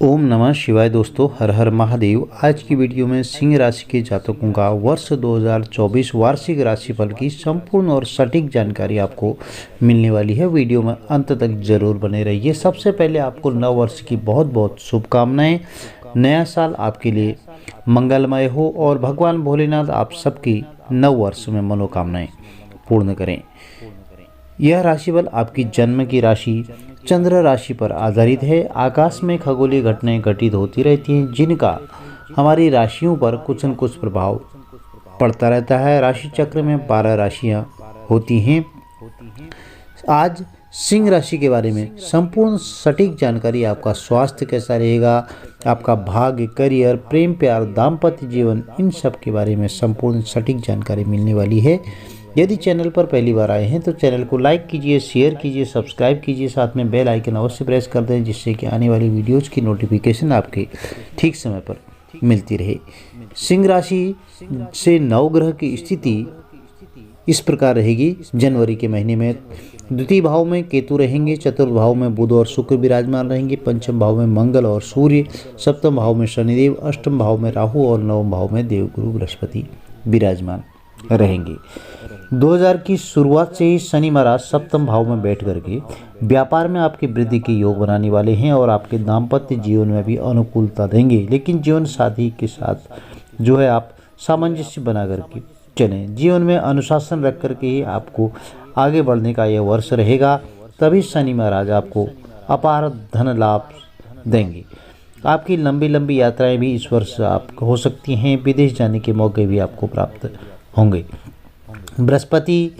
ओम नमः शिवाय। दोस्तों, हर हर महादेव। आज की वीडियो में सिंह राशि के जातकों का वर्ष 2024 वार्षिक राशिफल की संपूर्ण और सटीक जानकारी आपको मिलने वाली है। वीडियो में अंत तक जरूर बने रहिए। सबसे पहले आपको नव वर्ष की बहुत बहुत शुभकामनाएं। नया साल आपके लिए मंगलमय हो और भगवान भोलेनाथ आप सबकी नव वर्ष में मनोकामनाएं पूर्ण करें। यह राशिफल आपकी जन्म की राशि चंद्र राशि पर आधारित है। आकाश में खगोलीय घटनाएं घटित होती रहती हैं जिनका हमारी राशियों पर कुछ न कुछ प्रभाव पड़ता रहता है। राशि चक्र में 12 राशियां होती हैं। आज सिंह राशि के बारे में संपूर्ण सटीक जानकारी, आपका स्वास्थ्य कैसा रहेगा, आपका भाग्य, करियर, प्रेम प्यार, दाम्पत्य जीवन, इन सब के बारे में संपूर्ण सटीक जानकारी मिलने वाली है। यदि चैनल पर पहली बार आए हैं तो चैनल को लाइक कीजिए, शेयर कीजिए, सब्सक्राइब कीजिए, साथ में बेल आइकन अवश्य प्रेस कर दें जिससे कि आने वाली वीडियोज़ की नोटिफिकेशन आपके ठीक समय पर मिलती रहे। सिंह राशि से नवग्रह की स्थिति इस प्रकार रहेगी। जनवरी के महीने में द्वितीय भाव में केतु रहेंगे, चतुर्थ भाव में बुध और शुक्र विराजमान रहेंगे, पंचम भाव में मंगल और सूर्य, सप्तम भाव में शनिदेव, अष्टम भाव में राहु और नवम भाव में देवगुरु बृहस्पति विराजमान रहेंगे। 2000 की शुरुआत से ही शनि महाराज सप्तम भाव में बैठ करके व्यापार में आपकी वृद्धि के योग बनाने वाले हैं और आपके दाम्पत्य जीवन में भी अनुकूलता देंगे। लेकिन जीवन साथी के साथ जो है आप सामंजस्य बना करके चलें। जीवन में अनुशासन रख करके ही आपको आगे बढ़ने का यह वर्ष रहेगा। तभी शनि महाराज आपको अपार धन लाभ देंगे। आपकी लंबी लंबी यात्राएं भी इस वर्ष आपको हो सकती हैं। विदेश जाने के मौके भी आपको प्राप्त होंगे। बृहस्पति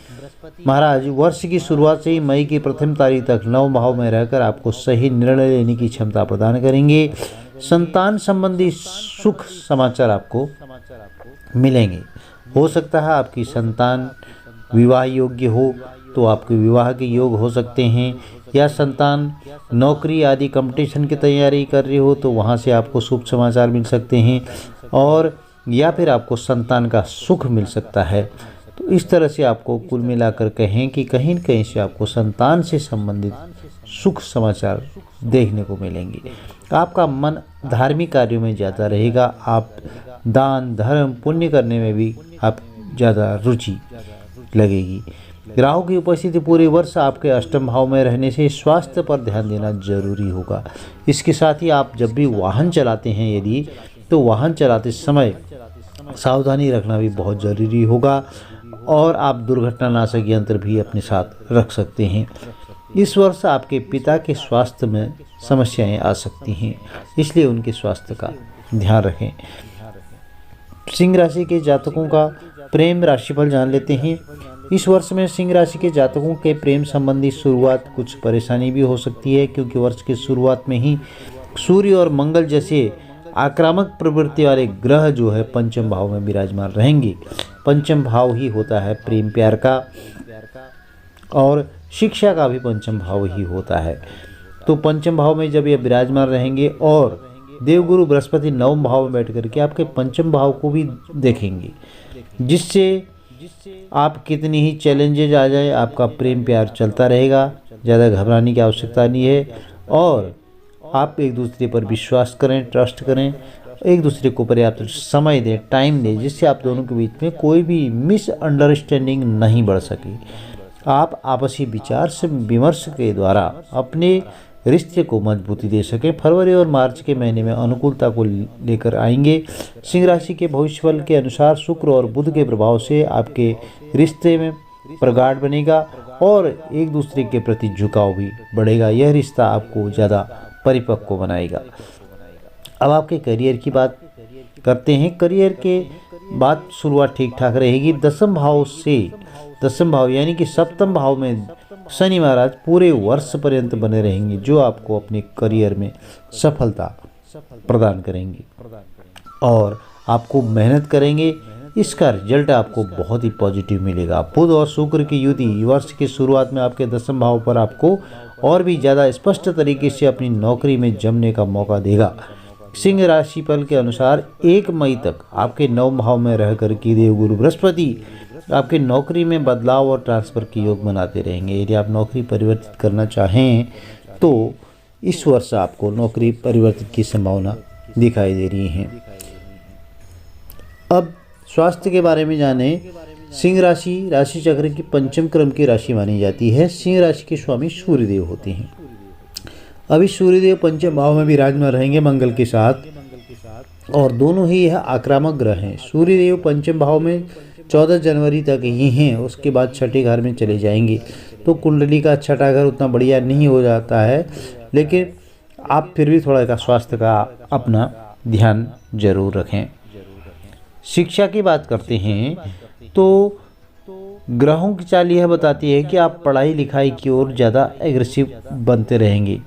महाराज वर्ष की शुरुआत से ही मई की प्रथम तारीख तक नव भाव में रहकर आपको सही निर्णय लेने की क्षमता प्रदान करेंगे। संतान संबंधी सुख समाचार आपको मिलेंगे। हो सकता है आपकी संतान विवाह योग्य हो तो आपके विवाह के योग हो सकते हैं, या संतान नौकरी आदि कंपटीशन की तैयारी कर रही हो तो वहाँ से आपको शुभ समाचार मिल सकते हैं, और या फिर आपको संतान का सुख मिल सकता है। तो इस तरह से आपको कुल मिलाकर कहें कि कहीं न कहीं से आपको संतान से संबंधित सुख समाचार देखने को मिलेंगे। आपका मन धार्मिक कार्यों में ज़्यादा रहेगा। आप दान धर्म पुण्य करने में भी आप ज़्यादा रुचि लगेगी। राहु की उपस्थिति पूरे वर्ष आपके अष्टम भाव में रहने से स्वास्थ्य पर ध्यान देना जरूरी होगा। इसके साथ ही आप जब भी वाहन चलाते हैं यदि तो वाहन चलाते समय सावधानी रखना भी बहुत ज़रूरी होगा, और आप दुर्घटनानाशक यंत्र भी अपने साथ रख सकते हैं। इस वर्ष आपके पिता के स्वास्थ्य में समस्याएं आ सकती हैं, इसलिए उनके स्वास्थ्य का ध्यान रखें। सिंह राशि के जातकों का प्रेम राशिफल जान लेते हैं। इस वर्ष में सिंह राशि के जातकों के प्रेम संबंधी शुरुआत कुछ परेशानी भी हो सकती है, क्योंकि वर्ष की शुरुआत में ही सूर्य और मंगल जैसे आक्रामक प्रवृत्ति वाले ग्रह जो है पंचम भाव में विराजमान रहेंगे। पंचम भाव ही होता है प्रेम प्यार का, और शिक्षा का भी पंचम भाव ही होता है। तो पंचम भाव में जब ये विराजमान रहेंगे और देवगुरु बृहस्पति नवम भाव में बैठ करके आपके पंचम भाव को भी देखेंगे, जिससे आप कितनी ही चैलेंजेज आ जाए आपका प्रेम प्यार चलता रहेगा। ज़्यादा घबराने की आवश्यकता नहीं है, और आप एक दूसरे पर विश्वास करें, ट्रस्ट करें, एक दूसरे को पर्याप्त समय दें, टाइम दें, जिससे आप दोनों के बीच में कोई भी मिसअंडरस्टैंडिंग नहीं बढ़ सके। आप आपसी विचार से विमर्श के द्वारा अपने रिश्ते को मजबूती दे सकें। फरवरी और मार्च के महीने में अनुकूलता को लेकर आएंगे। सिंह राशि के भविष्यफल के अनुसार शुक्र और बुध के प्रभाव से आपके रिश्ते में प्रगाढ़ बनेगा और एक दूसरे के प्रति झुकाव भी बढ़ेगा। यह रिश्ता आपको ज़्यादा परिपक्व बनाएगा। अब आपके करियर की बात करते हैं। करियर के बाद शुरुआत ठीक ठाक रहेगी। दसम भाव यानी कि सप्तम भाव में शनि महाराज पूरे वर्ष पर्यंत बने रहेंगे, जो आपको अपने करियर में सफलता प्रदान करेंगे और आपको मेहनत करेंगे। इसका रिजल्ट आपको बहुत ही पॉजिटिव मिलेगा। बुध और शुक्र की युति वर्ष की शुरुआत में आपके दसम भाव पर आपको और भी ज़्यादा स्पष्ट तरीके से अपनी नौकरी में जमने का मौका देगा। सिंह राशिफल के अनुसार 1 मई तक आपके नवम भाव में रह कर के देवगुरु बृहस्पति आपके नौकरी में बदलाव और ट्रांसफ़र के योग बनाते रहेंगे। यदि आप नौकरी परिवर्तित करना चाहें तो इस वर्ष आपको नौकरी परिवर्तन की संभावना दिखाई दे रही है। अब स्वास्थ्य के बारे में जाने। सिंह राशि राशि चक्र की पंचम क्रम की राशि मानी जाती है। सिंह राशि के स्वामी सूर्यदेव होते हैं। अभी सूर्यदेव पंचम भाव में विराजमान रहेंगे मंगल के साथ, और दोनों ही यह आक्रामक ग्रह हैं। सूर्यदेव पंचम भाव में 14 जनवरी तक ही हैं, उसके बाद छठे घर में चले जाएंगे। तो कुंडली का छठा घर उतना बढ़िया नहीं हो जाता है, लेकिन आप फिर भी थोड़ा का स्वास्थ्य का अपना ध्यान जरूर रखें। शिक्षा की बात करते हैं तो ग्रहों की चाल यह बताती है कि आप पढ़ाई लिखाई की ओर ज़्यादा एग्रेसिव बनते रहेंगे,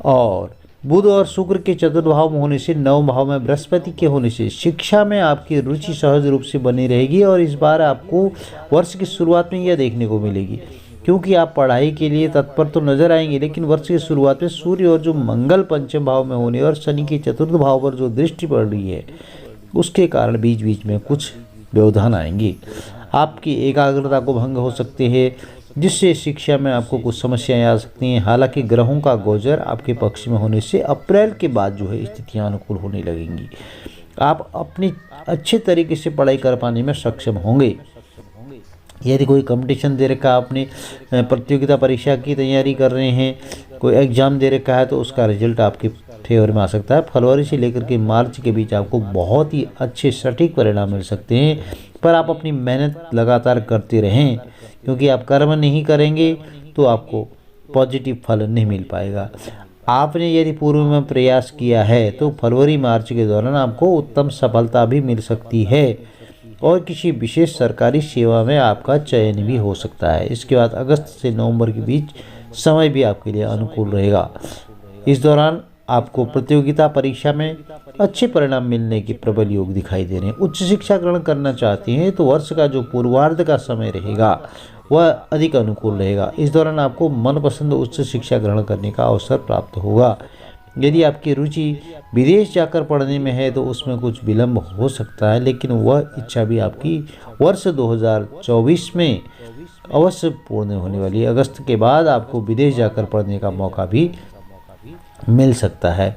और बुध और शुक्र के चतुर्थ भाव में होने से, नवम भाव में बृहस्पति के होने से शिक्षा में आपकी रुचि सहज रूप से बनी रहेगी। और इस बार आपको वर्ष की शुरुआत में यह देखने को मिलेगी, क्योंकि आप पढ़ाई के लिए तत्पर तो नजर आएंगे, लेकिन वर्ष की शुरुआत में सूर्य और जो मंगल पंचम भाव में होने और शनि के चतुर्थ भाव पर जो दृष्टि पड़ रही है, उसके कारण बीच बीच में कुछ व्यवधान आएंगे। आपकी एकाग्रता को भंग हो सकते हैं, जिससे शिक्षा में आपको कुछ समस्याएं आ सकती हैं। हालांकि ग्रहों का गोचर आपके पक्ष में होने से अप्रैल के बाद जो है स्थितियां अनुकूल होने लगेंगी। आप अपनी अच्छे तरीके से पढ़ाई कर पाने में सक्षम होंगे। यदि कोई कंपटीशन दे रखा है, आपने प्रतियोगिता परीक्षा की तैयारी कर रहे हैं, कोई एग्ज़ाम दे रखा है, तो उसका रिजल्ट आपके फेवर में आ सकता है। फरवरी से लेकर के मार्च के बीच आपको बहुत ही अच्छे सटीक परिणाम मिल सकते हैं, पर आप अपनी मेहनत लगातार करते रहें, क्योंकि आप कर्म नहीं करेंगे तो आपको पॉजिटिव फल नहीं मिल पाएगा। आपने यदि पूर्व में प्रयास किया है तो फरवरी मार्च के दौरान आपको उत्तम सफलता भी मिल सकती है, और किसी विशेष सरकारी सेवा में आपका चयन भी हो सकता है। इसके बाद अगस्त से नवंबर के बीच समय भी आपके लिए अनुकूल रहेगा। इस दौरान आपको प्रतियोगिता परीक्षा में अच्छे परिणाम मिलने के प्रबल योग दिखाई दे रहे हैं। उच्च शिक्षा ग्रहण करना चाहते हैं तो वर्ष का जो पूर्वार्ध का समय रहेगा वह अधिक अनुकूल रहेगा। इस दौरान आपको मनपसंद उच्च शिक्षा ग्रहण करने का अवसर प्राप्त होगा। यदि आपकी रुचि विदेश जाकर पढ़ने में है तो उसमें कुछ विलंब हो सकता है, लेकिन वह इच्छा भी आपकी वर्ष 2024 में अवश्य पूर्ण होने वाली है। अगस्त के बाद आपको विदेश जाकर पढ़ने का मौका भी मिल सकता है।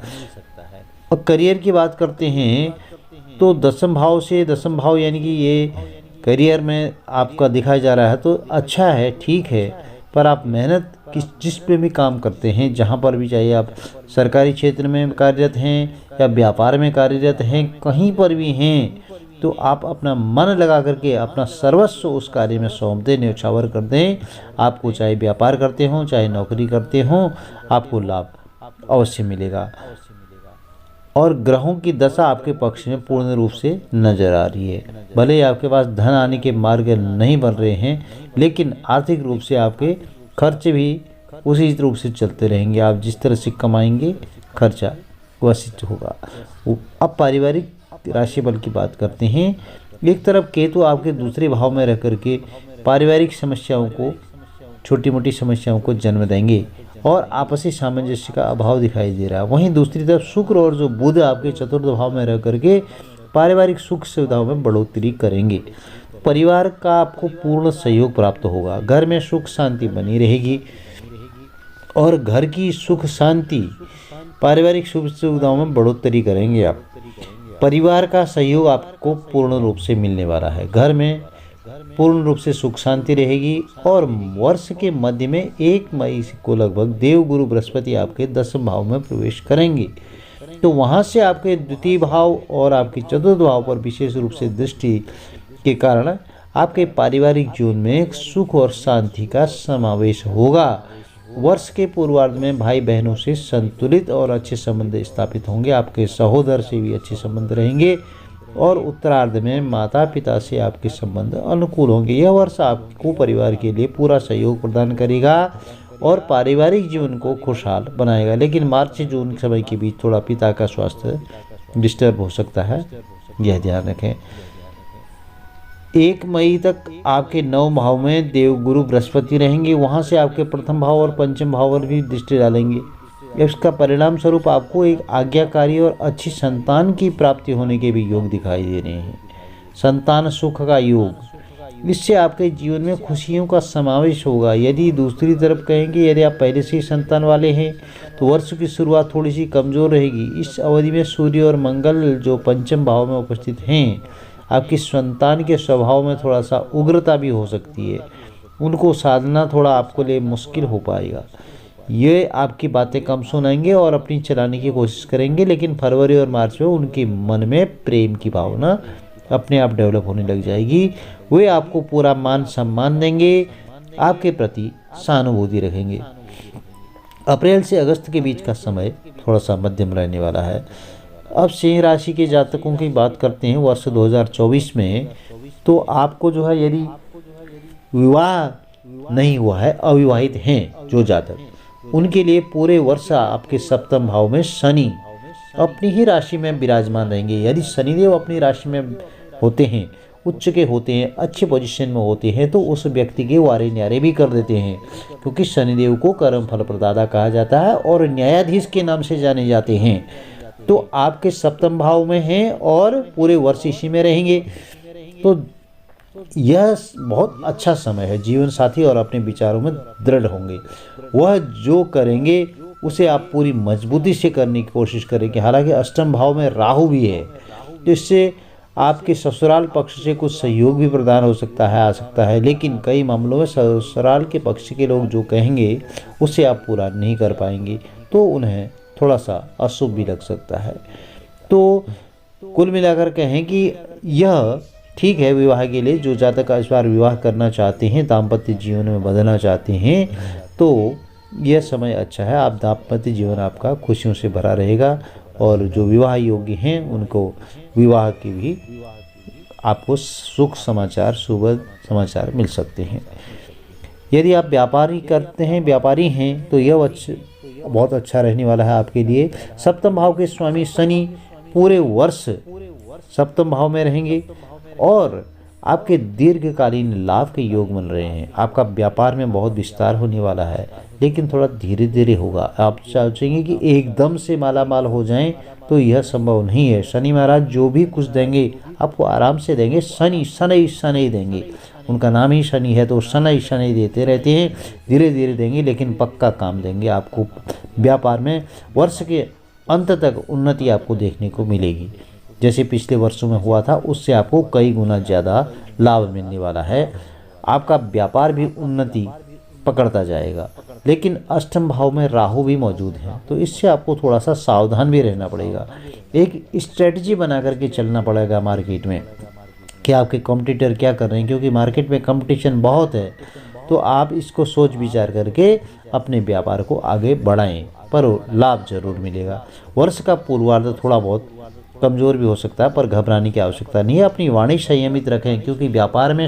और करियर की बात करते हैं तो दसम भाव यानी कि ये करियर में आपका दिखाया जा रहा है तो अच्छा है, ठीक है, पर आप मेहनत जिस पे भी काम करते हैं, जहाँ पर भी चाहिए, आप सरकारी क्षेत्र में कार्यरत हैं या व्यापार में कार्यरत हैं, कहीं पर भी हैं, तो आप अपना मन लगा करके अपना सर्वस्व उस कार्य में सौंप दें, न्यौछावर कर दें। आपको चाहे व्यापार करते हों चाहे नौकरी करते हों, आपको लाभ अवश्य मिलेगा। और ग्रहों की दशा आपके पक्ष में पूर्ण रूप से नजर आ रही है। भले ही आपके पास धन आने के मार्ग नहीं बन रहे हैं, लेकिन आर्थिक रूप से आपके खर्च भी उसी रूप से चलते रहेंगे। आप जिस तरह से कमाएंगे खर्चा वैसे होगा। अब पारिवारिक राशिफल की बात करते हैं। एक तरफ केतु आपके दूसरे भाव में रह करके पारिवारिक समस्याओं को, छोटी मोटी समस्याओं को जन्म देंगे और आपसी सामंजस्य का अभाव दिखाई दे रहा है। वहीं दूसरी तरफ शुक्र और जो बुध आपके चतुर्थ भाव में रह करके पारिवारिक सुख सुविधाओं में बढ़ोतरी करेंगे। परिवार का आपको पूर्ण सहयोग प्राप्त होगा। घर में सुख शांति बनी रहेगी और घर की सुख शांति पारिवारिक सुख सुविधाओं में बढ़ोतरी करेंगे। आप परिवार का सहयोग आपको पूर्ण रूप से मिलने वाला है। घर में पूर्ण रूप से सुख शांति रहेगी। और वर्ष के मध्य में 1 मई को लगभग देवगुरु बृहस्पति आपके 10वें भाव में प्रवेश करेंगे, तो वहां से आपके द्वितीय भाव और आपके चतुर्थ भाव पर विशेष रूप से दृष्टि के कारण आपके पारिवारिक जीवन में सुख और शांति का समावेश होगा। वर्ष के पूर्वार्ध में भाई बहनों से संतुलित और अच्छे संबंध स्थापित होंगे। आपके सहोदर से भी अच्छे संबंध रहेंगे और उत्तरार्ध में माता पिता से आपके संबंध अनुकूल होंगे। यह वर्ष आपको परिवार के लिए पूरा सहयोग प्रदान करेगा और पारिवारिक जीवन को खुशहाल बनाएगा। लेकिन मार्च से जून समय के बीच थोड़ा पिता का स्वास्थ्य डिस्टर्ब हो सकता है, यह ध्यान रखें। 1 मई तक आपके 9 भाव में देवगुरु बृहस्पति रहेंगे। वहां से आपके प्रथम भाव और पंचम भाव पर भी दृष्टि डालेंगे। इसका परिणाम स्वरूप आपको एक आज्ञाकारी और अच्छी संतान की प्राप्ति होने के भी योग दिखाई दे रहे हैं। संतान सुख का योग, इससे आपके जीवन में खुशियों का समावेश होगा। यदि दूसरी तरफ कहेंगे, यदि आप पहले से ही संतान वाले हैं तो वर्ष की शुरुआत थोड़ी सी कमज़ोर रहेगी। इस अवधि में सूर्य और मंगल जो पंचम भाव में उपस्थित हैं, आपकी संतान के स्वभाव में थोड़ा सा उग्रता भी हो सकती है। उनको साधना थोड़ा आपको लिए मुश्किल हो पाएगा। ये आपकी बातें कम सुनाएंगे और अपनी चलाने की कोशिश करेंगे, लेकिन फरवरी और मार्च में उनके मन में प्रेम की भावना अपने आप डेवलप होने लग जाएगी। वे आपको पूरा मान सम्मान देंगे, आपके प्रति सहानुभूति रखेंगे। अप्रैल से अगस्त के बीच का समय थोड़ा सा मध्यम रहने वाला है। अब सिंह राशि के जातकों की बात करते हैं वर्ष 2024 में, तो आपको जो है यदि विवाह नहीं हुआ है, अविवाहित हैं जो जातक, उनके लिए पूरे वर्ष आपके सप्तम भाव में शनि अपनी ही राशि में विराजमान रहेंगे। यदि शनिदेव अपनी राशि में होते हैं, उच्च के होते हैं, अच्छे पोजीशन में होते हैं, तो उस व्यक्ति के वारे न्यारे भी कर देते हैं, क्योंकि शनिदेव को कर्म फल प्रदाता कहा जाता है और न्यायाधीश के नाम से जाने जाते हैं। तो आपके सप्तम भाव में हैं और पूरे वर्ष इसी में रहेंगे। तो यह बहुत अच्छा समय है। जीवन साथी और अपने विचारों में दृढ़ होंगे। वह जो करेंगे उसे आप पूरी मजबूती से करने की कोशिश करेंगे। हालांकि अष्टम भाव में राहु भी है, तो इससे आपके ससुराल पक्ष से कुछ सहयोग भी प्रदान हो सकता है, आ सकता है, लेकिन कई मामलों में ससुराल के पक्ष के लोग जो कहेंगे उसे आप पूरा नहीं कर पाएंगे, तो उन्हें थोड़ा सा अशुभ भी लग सकता है। तो कुल मिलाकर कहें कि यह ठीक है विवाह के लिए। जो जातक इस बार विवाह करना चाहते हैं, दाम्पत्य जीवन में बदलना चाहते हैं, तो यह समय अच्छा है। आप दाम्पत्य जीवन आपका खुशियों से भरा रहेगा और जो विवाह योग्य हैं उनको विवाह की भी आपको सुख समाचार, शुभ समाचार मिल सकते हैं। यदि आप व्यापारी हैं तो यह बहुत अच्छा रहने वाला है आपके लिए। सप्तम भाव के स्वामी शनि पूरे वर्ष सप्तम भाव में रहेंगे और आपके दीर्घकालीन लाभ के योग बन रहे हैं। आपका व्यापार में बहुत विस्तार होने वाला है, लेकिन थोड़ा धीरे धीरे होगा। आप सोचेंगे कि एकदम से मालामाल हो जाएं, तो यह संभव नहीं है। शनि महाराज जो भी कुछ देंगे आपको आराम से देंगे। शनि देंगे, उनका नाम ही शनि है, तो शनि देते रहते हैं। धीरे धीरे देंगे, लेकिन पक्का काम देंगे। आपको व्यापार में वर्ष के अंत तक उन्नति आपको देखने को मिलेगी। जैसे पिछले वर्षों में हुआ था, उससे आपको कई गुना ज़्यादा लाभ मिलने वाला है। आपका व्यापार भी उन्नति पकड़ता जाएगा, लेकिन अष्टम भाव में राहु भी मौजूद है, तो इससे आपको थोड़ा सा सावधान भी रहना पड़ेगा। एक स्ट्रेटजी बना करके चलना पड़ेगा मार्केट में कि आपके कॉम्पिटिटर क्या कर रहे हैं, क्योंकि मार्केट में कंपटीशन बहुत है। तो आप इसको सोच विचार करके अपने व्यापार को आगे बढ़ाएं, पर लाभ जरूर मिलेगा। वर्ष का पूर्वार्ध थोड़ा बहुत कमज़ोर भी हो सकता है, पर घबराने की आवश्यकता नहीं है। अपनी वाणी संयमित रखें, क्योंकि व्यापार में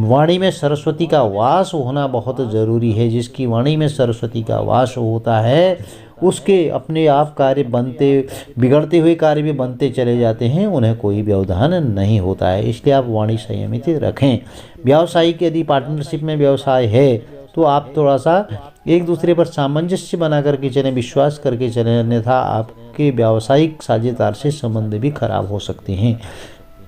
वाणी में सरस्वती का वास होना बहुत ज़रूरी है। जिसकी वाणी में सरस्वती का वास होता है, उसके अपने आप कार्य बिगड़ते हुए कार्य भी बनते चले जाते हैं, उन्हें कोई व्यवधान नहीं होता है। इसलिए आप वाणी संयमित रखें। व्यावसायिक यदि पार्टनरशिप में व्यवसाय है, तो आप थोड़ा सा एक दूसरे पर सामंजस्य बना करके चलें, विश्वास करके चलें, अन्यथा आपके व्यावसायिक साझेदार से संबंध भी खराब हो सकते हैं।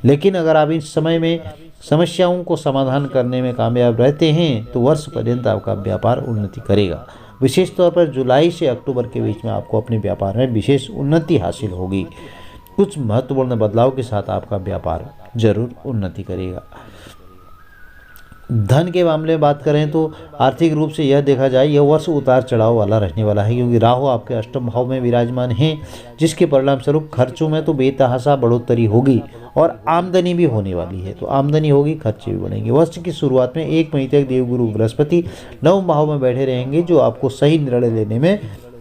लेकिन अगर आप इस समय में समस्याओं को समाधान करने में कामयाब रहते हैं, तो वर्ष पर्यंत आपका व्यापार उन्नति करेगा। विशेष तौर पर जुलाई से अक्टूबर के बीच में आपको अपने व्यापार में विशेष उन्नति हासिल होगी। कुछ महत्वपूर्ण बदलाव के साथ आपका व्यापार जरूर उन्नति करेगा। धन के मामले में बात करें तो आर्थिक रूप से यह देखा जाए, यह वर्ष उतार चढ़ाव वाला रहने वाला है, क्योंकि राहु आपके अष्टम भाव में विराजमान हैं, जिसके परिणाम स्वरूप खर्चों में तो बेतहाशा बढ़ोतरी होगी और आमदनी भी होने वाली है। तो आमदनी होगी, खर्चे भी बढ़ेंगे। वर्ष की शुरुआत में 1 महीने तक देवगुरु बृहस्पति नवम भाव में बैठे रहेंगे, जो आपको सही निर्णय लेने में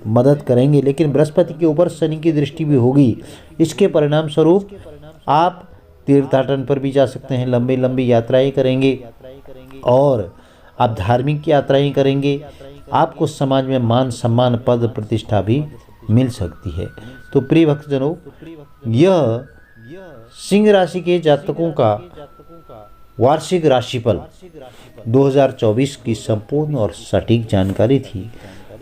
मदद करेंगे। लेकिन बृहस्पति के ऊपर शनि की दृष्टि भी होगी। इसके परिणाम स्वरूप आप तीर्थाटन पर भी जा सकते हैं, लंबी लंबी यात्राएं करेंगे और आप धार्मिक यात्राएं करेंगे। आपको समाज में मान सम्मान, पद प्रतिष्ठा भी मिल सकती है। तो प्रिय भक्तजनों, यह सिंह राशि के जातकों का वार्षिक राशिफल 2024 की संपूर्ण और सटीक जानकारी थी।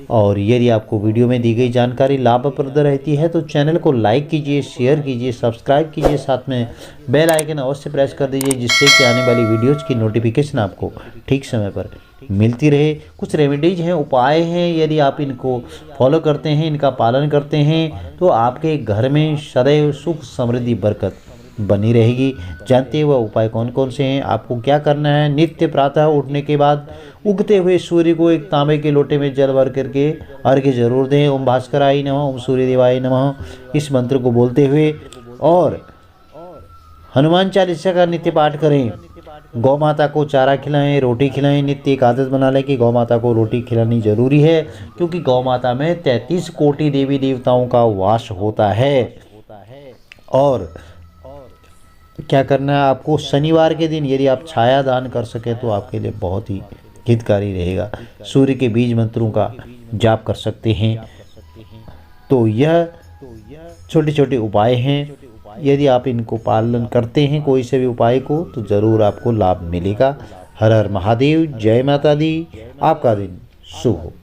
और यदि आपको वीडियो में दी गई जानकारी लाभप्रद रहती है तो चैनल को लाइक कीजिए, शेयर कीजिए, सब्सक्राइब कीजिए, साथ में बेल आइकन अवश्य प्रेस कर दीजिए, जिससे कि आने वाली वीडियोज़ की नोटिफिकेशन आपको ठीक समय पर मिलती रहे। कुछ रेमेडीज हैं, उपाय हैं, यदि आप इनको फॉलो करते हैं, इनका पालन करते हैं तो आपके घर में सदैव सुख समृद्धि बरकत बनी रहेगी। जानते हुए उपाय कौन कौन से हैं, आपको क्या करना है। नित्य प्रातः उठने के बाद उगते हुए सूर्य को एक तांबे के लोटे में जल भर करके अर्घ्य जरूर दें। ओम भास्कराय नमः, ओम सूर्य देवाय नमः इस मंत्र को बोलते हुए, और हनुमान चालीसा का नित्य पाठ करें। गौ माता को चारा खिलाएं, रोटी खिलाएं। नित्य एक आदत बना लें कि गौ माता को रोटी खिलानी जरूरी है, क्योंकि गौ माता में 33 कोटि देवी देवताओं का वास होता है। और क्या करना है आपको, शनिवार के दिन यदि आप छाया दान कर सकें तो आपके लिए बहुत ही हितकारी रहेगा। सूर्य के बीज मंत्रों का जाप कर सकते हैं। तो यह छोटे छोटे उपाय हैं, यदि आप इनको पालन करते हैं कोई से भी उपाय को, तो ज़रूर आपको लाभ मिलेगा। हर हर महादेव, जय माता दी। आपका दिन शुभ हो।